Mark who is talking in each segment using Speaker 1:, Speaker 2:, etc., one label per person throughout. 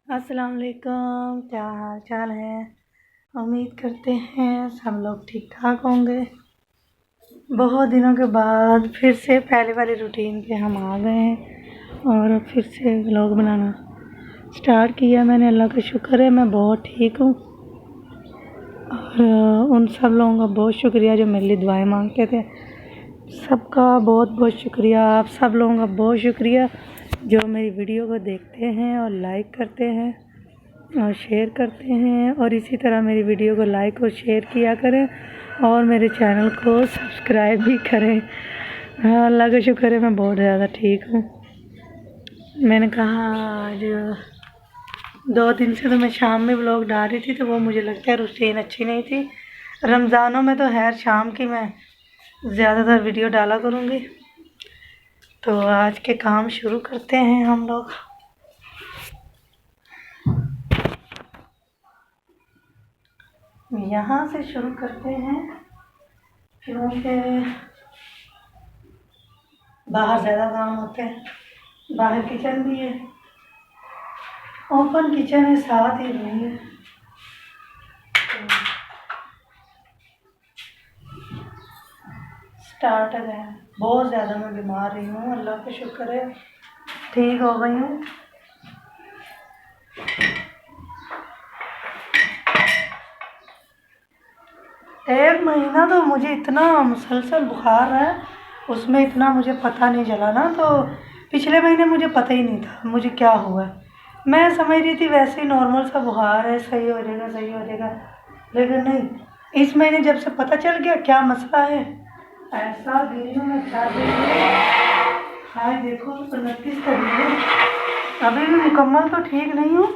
Speaker 1: अस्सलाम वालेकुम, क्या हाल चाल है। उम्मीद करते हैं सब लोग ठीक ठाक होंगे। बहुत दिनों के बाद फिर से पहले वाले रूटीन पे हम आ गए हैं और फिर से व्लॉग बनाना स्टार्ट किया मैंने। अल्लाह का शुक्र है, मैं बहुत ठीक हूँ। और उन सब लोगों का बहुत शुक्रिया जो मेरे लिए दुआएं मांगते थे। सबका बहुत बहुत शुक्रिया, आप सब लोगों का बहुत शुक्रिया जो मेरी वीडियो को देखते हैं और लाइक करते हैं और शेयर करते हैं। और इसी तरह मेरी वीडियो को लाइक और शेयर किया करें और मेरे चैनल को सब्सक्राइब भी करें। हाँ, अल्लाह का शुक्र है, मैं बहुत ज़्यादा ठीक हूँ। मैंने कहा आज 2 दिन से तो मैं शाम में व्लॉग डाल रही थी, तो वो मुझे लगता है रूटीन अच्छी नहीं थी। रमज़ानों में तो खैर शाम की मैं ज़्यादातर वीडियो डाला करूँगी। तो आज के काम शुरू करते हैं हम लोग। यहाँ से शुरू करते हैं क्योंकि बाहर ज़्यादा काम होते हैं। बाहर किचन भी है, ओपन किचन है, साथ ही रूम है। स्टार्ट है। बहुत ज़्यादा मैं बीमार रही हूँ, अल्लाह का शुक्र है ठीक हो गई हूँ। एक महीना तो मुझे इतना मुसलसल बुखार है, उसमें इतना मुझे पता नहीं चला ना। तो पिछले महीने मुझे पता ही नहीं था मुझे क्या हुआ। मैं समझ रही थी वैसे ही नॉर्मल सा बुखार है, सही हो जाएगा सही हो जाएगा, लेकिन नहीं। इस महीने जब से पता चल गया क्या मसला है, ऐसा गिरी में चल रही है। हाय देखो 29 तारीख है, अभी भी मुकम्मल तो ठीक नहीं हूँ,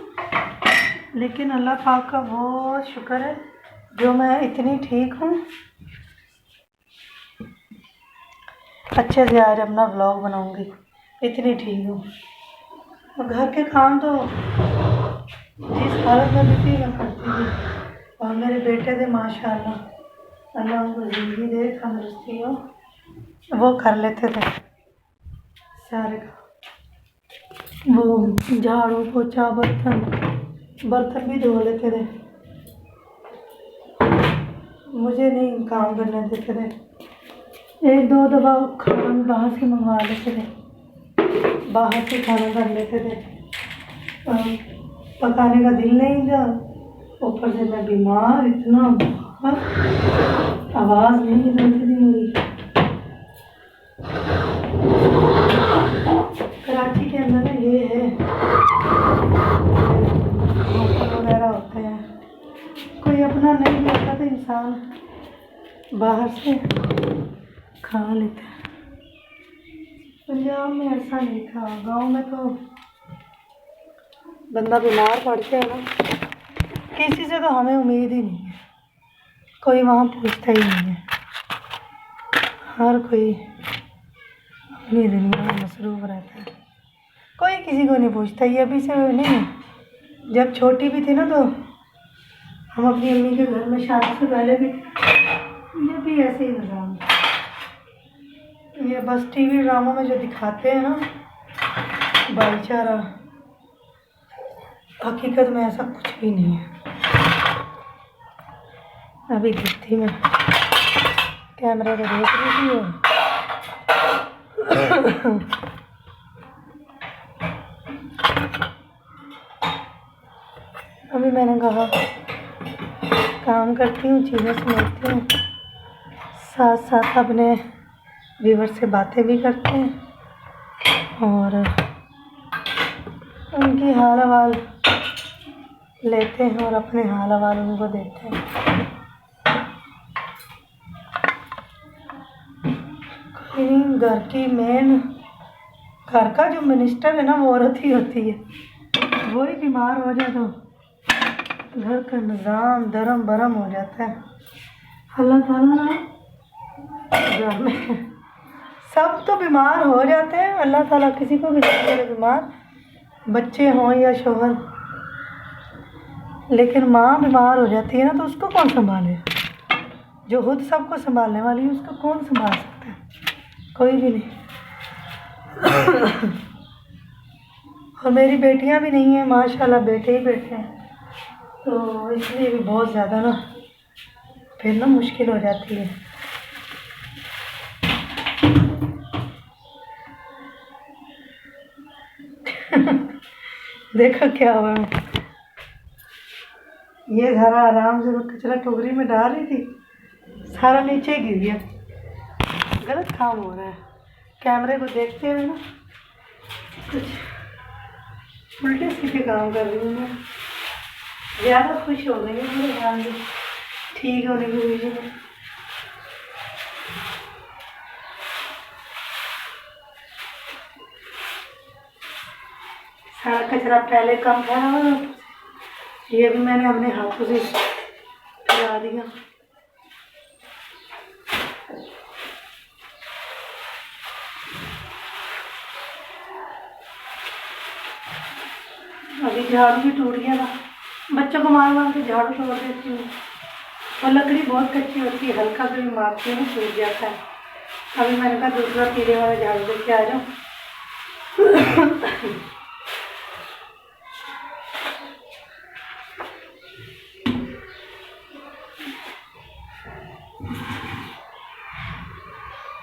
Speaker 1: लेकिन अल्लाह पाक का बहुत शुक्र है जो मैं इतनी ठीक हूँ। अच्छे से आज अपना व्लॉग बनाऊंगी, इतनी ठीक हूँ। और घर के काम तो जिस हालत में भी थी मैं करती थी। और मेरे बेटे थे माशाल्लाह, अल्लाह उनको ज़िंदगी दे, तंदुरुस्ती हो, वो कर लेते थे सारे काम। वो झाड़ू पोछा बर्तन भी धो लेते थे, मुझे नहीं काम करने देते थे। एक दो दफ़ा खाना बाहर से मंगवा लेते थे, बाहर से खाना कर लेते थे। पकाने का दिल नहीं था, ऊपर से मैं बीमार, इतना बुखार, आवाज़ नहीं निकलती थी मेरी। कराची के अंदर ना ये है, होटल वगैरह होते हैं, कोई अपना नहीं होता तो इंसान बाहर से खा लेते हैं। पंजाब में ऐसा नहीं था, गांव में तो बंदा बीमार पड़ के ना, किसी से तो हमें उम्मीद ही नहीं है, कोई वहाँ पूछता ही नहीं है। हर कोई अपनी दुनिया में मसरूफ़ रहता है, कोई किसी को नहीं पूछता। ये अभी से नहीं, जब छोटी भी थी ना तो हम अपनी अम्मी के घर में शादी से पहले भी ये भी ऐसे ही निज़ाम। ये बस टीवी ड्रामा में जो दिखाते हैं ना भाईचारा, हकीकत में ऐसा कुछ भी नहीं है। अभी गिरती में कैमरे पे देख रही थी अभी मैंने कहा काम करती हूँ, चीज़ें समझती हूँ, साथ साथ अपने व्यूवर से बातें भी करते हैं और उनकी हाल अहवाल लेते हैं और अपने हाल अहवाल उनको देते हैं। घर की मेन, घर का जो मिनिस्टर है ना वो औरत ही होती है। वही बीमार हो जाए तो घर का निज़ाम दरम बरम हो जाता है। अल्लाह ताला ना घर में सब तो बीमार हो जाते हैं, अल्लाह ताला किसी को भी नहीं करे बीमार, बच्चे हों या शोहर, लेकिन माँ बीमार हो जाती है ना तो उसको कौन संभाले। जो खुद सबको संभालने वाली है उसको कौन संभाल सकता है, कोई भी नहीं। और मेरी बेटियां भी नहीं हैं, माशाल्लाह बेटे ही बेटे हैं, तो इसलिए भी बहुत ज़्यादा ना फिर ना मुश्किल हो जाती है। देखो क्या हुआ, ये सारा आराम से कचरा टोकरी में डाल रही थी, सारा नीचे गिर गया। गलत काम हो रहा है, कैमरे को देखते हुए ना कुछ उल्टे सीधे काम कर रही हूँ मैं। ज़्यादा खुश हो गई हूँ मेरे ध्यान से ठीक होने की वजह से। सारा कचरा पहले कम था ना, ये भी मैंने अपने हाथों से फैला दिया। अभी झाड़ू भी टूट गया था, बच्चों को मार मार के झाड़ू तोड़ देती हूँ, और लकड़ी बहुत कच्ची होती है, हल्का से भी मारती हूँ टूट जाता है। अभी मैंने कहा दूसरा पीले वाला झाड़ू लेके आ जाऊँ।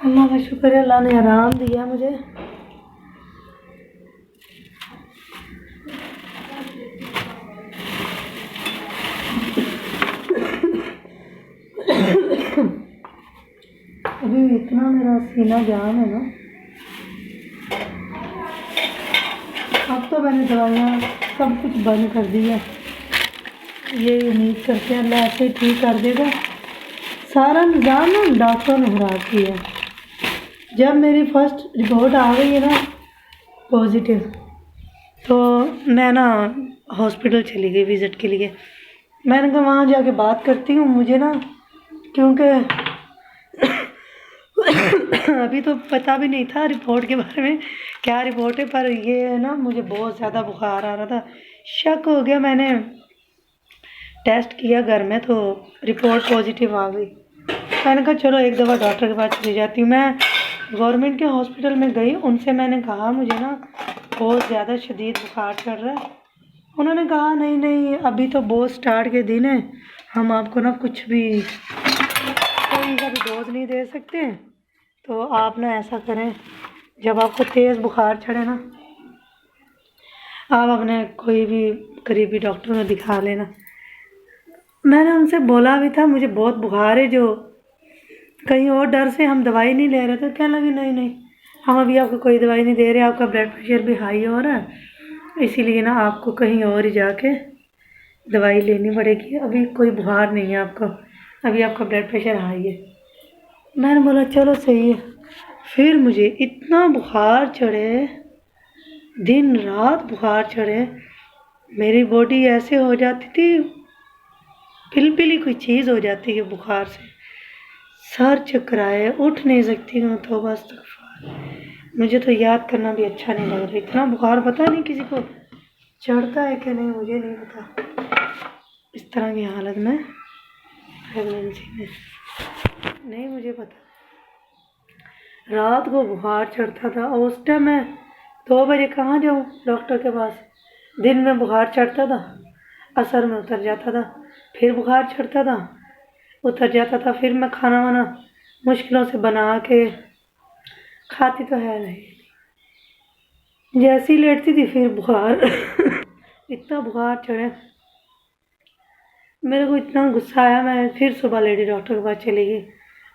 Speaker 1: अल्लाह का शुक्र है, अल्लाह ने आराम दिया मुझे। अभी इतना मेरा सीना जाम है ना, अब तो मैंने दवाइयाँ सब कुछ बंद कर दिया। ये उम्मीद करते हैं अल्लाह ऐसे ही ठीक कर देगा। सारा निज़ाम ना डॉक्टर ने खराब किया। जब मेरी फर्स्ट रिपोर्ट आ गई है ना पॉजिटिव, तो मैं ना हॉस्पिटल चली गई विज़िट के लिए। मैंने कहा वहाँ जाके बात करती हूँ, मुझे ना क्योंकि अभी तो पता भी नहीं था रिपोर्ट के बारे में क्या रिपोर्ट है, पर ये है ना मुझे बहुत ज़्यादा बुखार आ रहा था, शक हो गया। मैंने टेस्ट किया घर में तो रिपोर्ट पॉजिटिव आ गई। मैंने कहा चलो एक दफ़ा डॉक्टर के पास चली जाती हूँ। मैं गवर्नमेंट के हॉस्पिटल में गई, उनसे मैंने कहा मुझे ना बहुत ज़्यादा शदीद बुखार चढ़ रहा है। उन्होंने कहा नहीं नहीं अभी तो बहुत स्टार्ट के दिन है, हम आपको ना कुछ भी कोई सा भी डोज नहीं दे सकते, तो आप ना ऐसा करें जब आपको तेज़ बुखार चढ़े ना आप अपने कोई भी करीबी डॉक्टर में दिखा लेना। मैंने उनसे बोला भी था मुझे बहुत बुखार है, जो कहीं और डर से हम दवाई नहीं ले रहे थे। कहने लगे नहीं नहीं हम अभी आपको कोई दवाई नहीं दे रहे, आपका ब्लड प्रेशर भी हाई हो रहा है, इसीलिए ना आपको कहीं और ही जाके दवाई लेनी पड़ेगी, अभी कोई बुखार नहीं है आपको, अभी आपका ब्लड प्रेशर हाई है। मैंने बोला चलो सही है। फिर मुझे इतना बुखार चढ़े, दिन रात बुखार चढ़े, मेरी बॉडी ऐसे हो जाती थी पिलपिली कोई चीज़ हो जाती है बुखार से, सर चकराए, उठ नहीं सकती हूँ। तो बस मुझे तो याद करना भी अच्छा नहीं लग रहा, इतना बुखार पता नहीं किसी को चढ़ता है कि नहीं, मुझे नहीं पता। इस तरह की हालत में प्रेगनेंसी में नहीं मुझे पता, रात को बुखार चढ़ता था और उस टाइम मैं 2 बजे कहाँ जाऊँ डॉक्टर के पास। दिन में बुखार चढ़ता था, असर में उतर जाता था, फिर बुखार चढ़ता था, उतर जाता था, फिर मैं खाना वाना मुश्किलों से बना के खाती तो है नहीं, जैसे ही लेटती थी फिर बुखार। इतना बुखार चढ़े, मेरे को इतना गुस्सा आया, मैं फिर सुबह लेडी डॉक्टर के पास चली गई।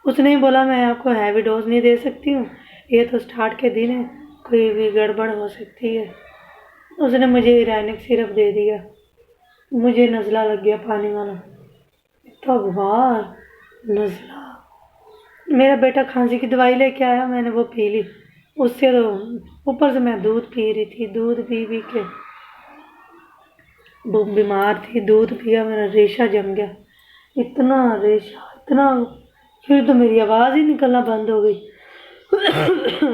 Speaker 1: उसने ही बोला मैं आपको हैवी डोज नहीं दे सकती हूँ, ये तो स्टार्ट के दिन है, कोई भी गड़बड़ हो सकती है। उसने मुझे इरानिक सिरप दे दिया, मुझे नज़ला लग गया पानी वाला, इतना बुखार नज़ला। मेरा बेटा खांसी की दवाई लेके आया, मैंने वो पी ली, उससे तो ऊपर से मैं दूध पी रही थी, दूध पी पी के वो बीमार थी, दूध पिया मेरा रेशा जम गया, इतना रेशा इतना, फिर तो मेरी आवाज़ ही निकलना बंद हो गई।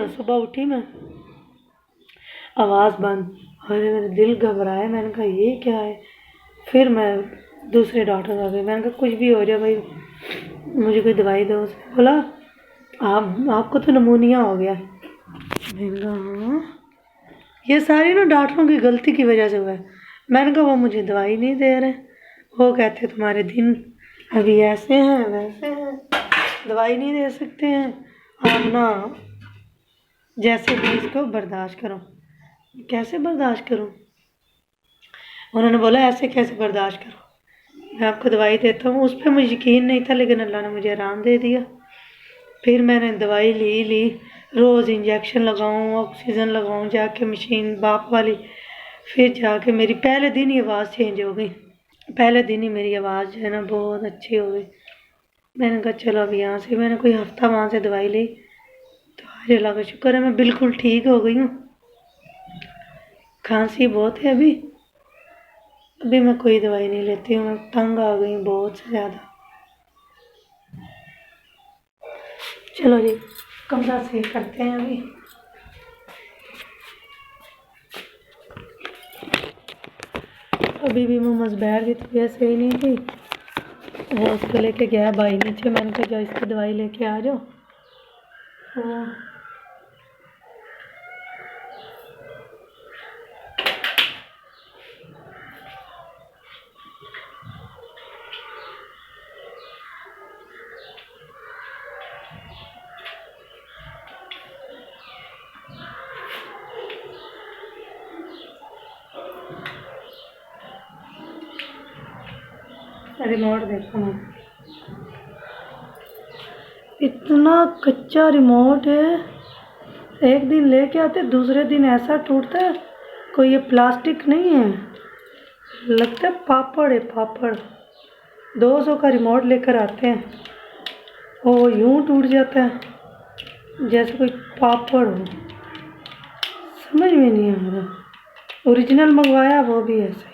Speaker 1: सुबह उठी मैं, आवाज़ बंद, अरे मेरा दिल घबराया, मैंने कहा ये क्या है। फिर मैं दूसरे डॉक्टर आ गई, मैंने कहा कुछ भी हो जाए भाई मुझे कोई दवाई दो। उसने बोला आपको तो नमूनिया हो गया। मैंने कहा हाँ, ये सारी ना डॉक्टरों की गलती की वजह से हुआ है। मैंने कहा वो मुझे दवाई नहीं दे रहे, वो कहते तुम्हारे दिन अभी ऐसे हैं वैसे हैं, दवाई नहीं दे सकते हैं आप ना, जैसे भी इसको बर्दाश्त करो। कैसे बर्दाश्त करूं? उन्होंने बोला ऐसे कैसे बर्दाश्त करो, मैं आपको दवाई देता हूँ। उस पर मुझे यकीन नहीं था, लेकिन अल्लाह ने मुझे आराम दे दिया। फिर मैंने दवाई ली, रोज़ इंजेक्शन लगाऊं, ऑक्सीजन लगाऊं, जाके मशीन बाप वाली। फिर जाके मेरी पहले दिन ही आवाज़ चेंज हो गई, पहले दिन ही मेरी आवाज़ जो है ना बहुत अच्छी हो गई। मैंने कहा चलो अब यहाँ से, मैंने कोई हफ्ता वहाँ से दवाई ली, तो आज अल्लाह का शुक्र है मैं बिल्कुल ठीक हो गई हूँ। खांसी बहुत है अभी मैं कोई दवाई नहीं लेती हूँ, मैं तंग आ गई हूँ बहुत से ज़्यादा। चलो जी कमरा सही करते हैं अभी। अभी भी मोमोज बैठ की तबीयत सही नहीं थी, वो उसको लेके गया भाई नीचे। मैंने कहा जाओ इसकी दवाई लेके आ जाओ। रिमोट देखो ना, इतना कच्चा रिमोट है। एक दिन लेके आते दूसरे दिन ऐसा टूटता है, कोई ये प्लास्टिक नहीं है, लगता है पापड़ है पापड़। 200 का रिमोट लेकर आते हैं, वो यूं टूट जाता है जैसे कोई पापड़ हो, समझ में नहीं आ रहा। ओरिजिनल मंगवाया वो भी ऐसा ही।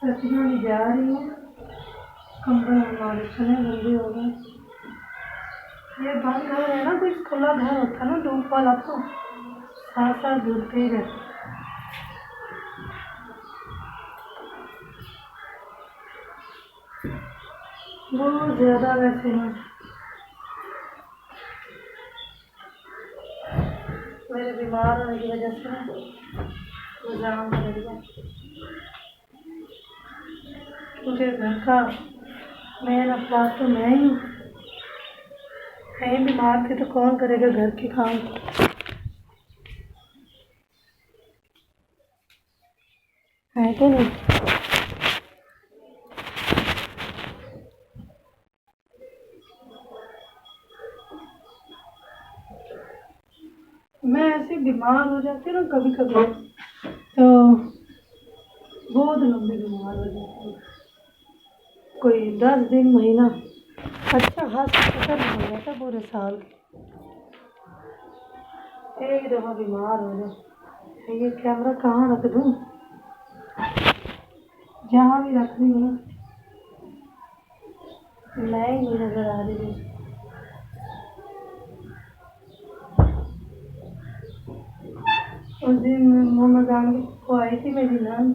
Speaker 1: सर्दियाँ भी जा रही हैं, कमरे हमारे इतने गंदे हो गए। ये बंद घर है ना, कोई खुला घर होता ना धूप वाला तो साथ साथ धुलते ही रहते। बहुत ज़्यादा वैसे हैं, मेरे बीमार होने की वजह से जाम लग गया। मुझे घर का मेन अफराद तो मैं ही हूँ, कहीं बीमार थे तो कौन करेगा घर के काम। है कि नहीं? मैं ऐसे बीमार हो जाती हूँ ना कभी कभी, तो बहुत लंबी बीमार हो जाती हूँ, कोई 10 दिन महीना। अच्छा खासा खत्म हो जाता पूरे साल एक दफ़ा बीमार हो जाए। ये कैमरा कहाँ रख दूँ? जहाँ भी रख रही हूँ मैं ही नहीं नजर आ रही हूँ। उस दिन मोहम्मद आमिर को आई थी मेरी नान,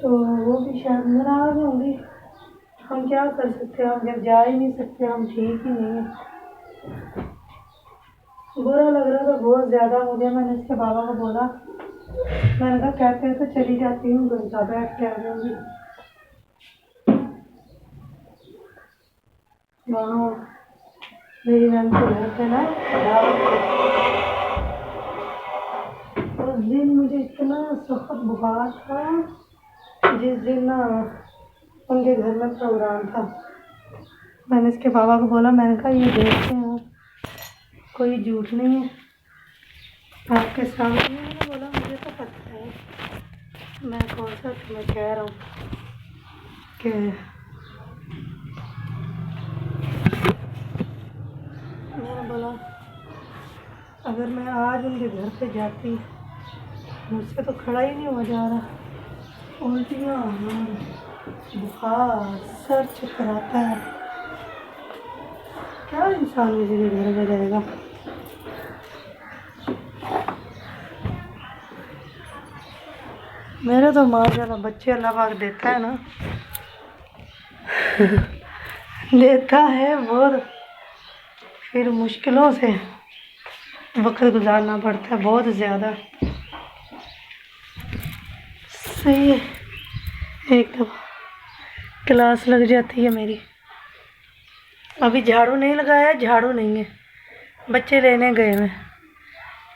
Speaker 1: तो वो भी शायद नाराज होंगी। हम क्या कर सकते हैं, हम जब जा ही नहीं सकते, हम ठीक ही नहीं है। बुरा लग रहा था बहुत ज़्यादा मुझे। मैंने इसके बाबा को बोला, मैंने कहा कहते हैं तो चली जाती हूँ, घंटा बैठ के आ जाऊँगी। वहाँ मेरी नंद को घर पे ना उस दिन मुझे इतना सख्त बुखार था, जिस दिन ना उनके घर में प्रोग्राम था। मैंने इसके बाबा को बोला, मैंने कहा ये देखते हैं, कोई झूठ नहीं है आपके सामने। मैंने बोला मुझे तो पता है, मैं कौन सा तुम्हें कह रहा हूँ कि मैंने बोला अगर मैं आज उनके घर पे जाती, मुझसे तो खड़ा ही नहीं हुआ जा रहा। उल्टियाँ, बुखार, सर चक्कर आता है। क्या इंसान किसी के घर में जाएगा। मेरे तो माशाल्लाह बच्चे अल्लाह पाक देता है ना देता है बहुत, फिर मुश्किलों से वक्त गुजारना पड़ता है बहुत ज़्यादा। सही है, एक दफ़ा क्लास लग जाती है मेरी। अभी झाड़ू नहीं लगाया, झाड़ू नहीं है, बच्चे लेने गए मैं,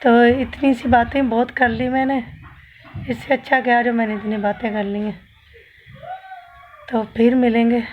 Speaker 1: तो इतनी सी बातें बहुत कर ली मैंने। इससे अच्छा क्या जो मैंने इतनी बातें कर ली हैं। तो फिर मिलेंगे।